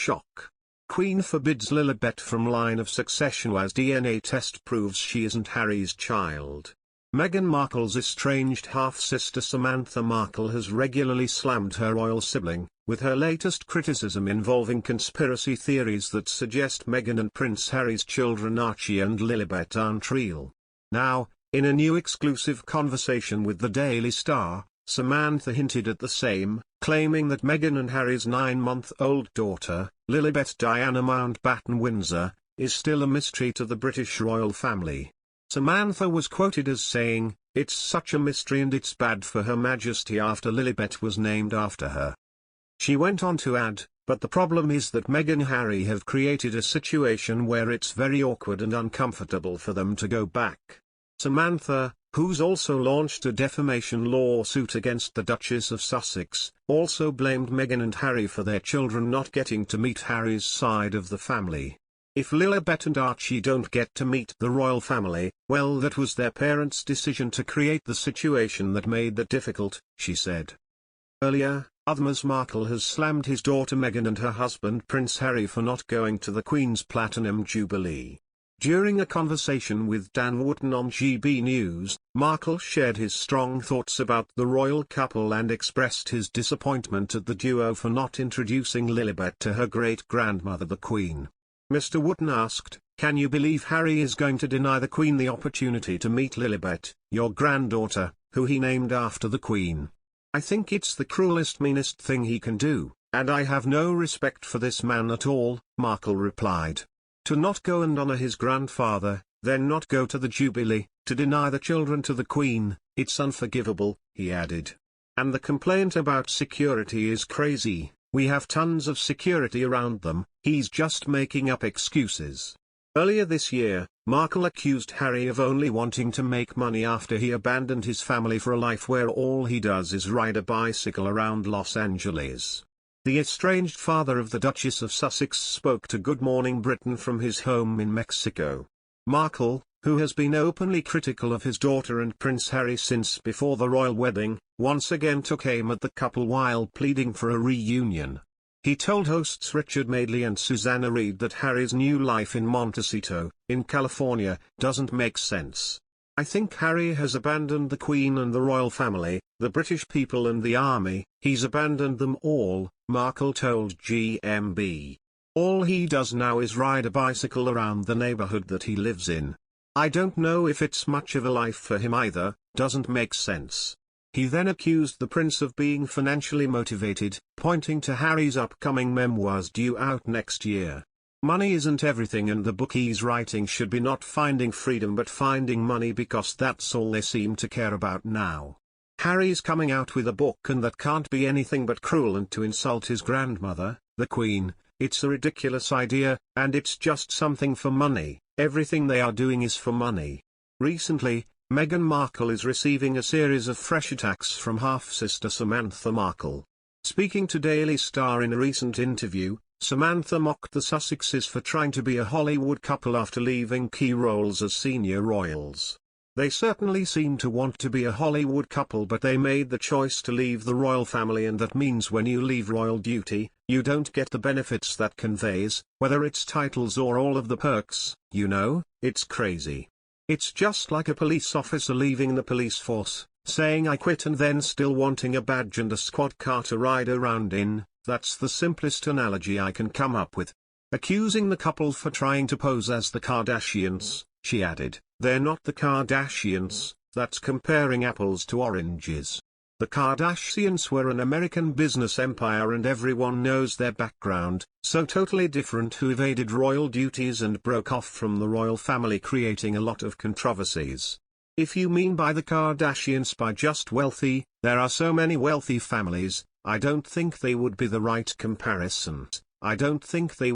shock. Queen forbids Lilibet from line of succession as DNA test proves she isn't Harry's child. Meghan Markle's estranged half-sister Samantha Markle has regularly slammed her royal sibling, with her latest criticism involving conspiracy theories that suggest Meghan and Prince Harry's children Archie and Lilibet aren't real. Now, in a new exclusive conversation with the Daily Star, Samantha hinted at the same, claiming that Meghan and Harry's 9-month-old daughter, Lilibet Diana Mountbatten-Windsor, is still a mystery to the British royal family. Samantha was quoted as saying, "It's such a mystery and it's bad for Her Majesty after Lilibet was named after her." She went on to add, "But the problem is that Meghan and Harry have created a situation where it's very awkward and uncomfortable for them to go back." Samantha, who's also launched a defamation lawsuit against the Duchess of Sussex, also blamed Meghan and Harry for their children not getting to meet Harry's side of the family. If Lilibet and Archie don't get to meet the royal family, well, that was their parents' decision to create the situation that made that difficult, she said. Earlier, Samantha Markle has slammed his daughter Meghan and her husband Prince Harry for not going to the Queen's Platinum Jubilee. During a conversation with Dan Wootton on GB News, Markle shared his strong thoughts about the royal couple and expressed his disappointment at the duo for not introducing Lilibet to her great-grandmother the Queen. Mr. Wootton asked, "Can you believe Harry is going to deny the Queen the opportunity to meet Lilibet, your granddaughter, who he named after the Queen? I think it's the cruelest, meanest thing he can do, and I have no respect for this man at all," Markle replied. To not go and honor his grandfather, then not go to the Jubilee, to deny the children to the Queen, it's unforgivable, he added. And the complaint about security is crazy. We have tons of security around them, he's just making up excuses. Earlier this year, Markle accused Harry of only wanting to make money after he abandoned his family for a life where all he does is ride a bicycle around Los Angeles. The estranged father of the Duchess of Sussex spoke to Good Morning Britain from his home in Mexico. Markle, who has been openly critical of his daughter and Prince Harry since before the royal wedding, once again took aim at the couple while pleading for a reunion. He told hosts Richard Madeley and Susanna Reid that Harry's new life in Montecito, in California, doesn't make sense. "I think Harry has abandoned the Queen and the royal family, the British people and the army, he's abandoned them all," Markle told GMB. "All he does now is ride a bicycle around the neighborhood that he lives in. I don't know if it's much of a life for him either, doesn't make sense." He then accused the prince of being financially motivated, pointing to Harry's upcoming memoirs due out next year. "Money isn't everything, and the book he's writing should be not finding freedom but finding money, because that's all they seem to care about now. Harry's coming out with a book and that can't be anything but cruel, and to insult his grandmother, the Queen, it's a ridiculous idea, and it's just something for money. Everything they are doing is for money." Recently, Meghan Markle is receiving a series of fresh attacks from half-sister Samantha Markle. Speaking to Daily Star in a recent interview, Samantha mocked the Sussexes for trying to be a Hollywood couple after leaving key roles as senior royals. "They certainly seem to want to be a Hollywood couple, but they made the choice to leave the royal family, and that means when you leave royal duty, you don't get the benefits that conveys, whether it's titles or all of the perks, you know, it's crazy. It's just like a police officer leaving the police force, saying I quit, and then still wanting a badge and a squad car to ride around in. That's the simplest analogy I can come up with." Accusing the couple for trying to pose as the Kardashians, she added, "They're not the Kardashians, that's comparing apples to oranges. The Kardashians were an American business empire and everyone knows their background, so totally different, who evaded royal duties and broke off from the royal family, creating a lot of controversies. If you mean by the Kardashians by just wealthy, there are so many wealthy families, I don't think they would be the right comparison. I don't think they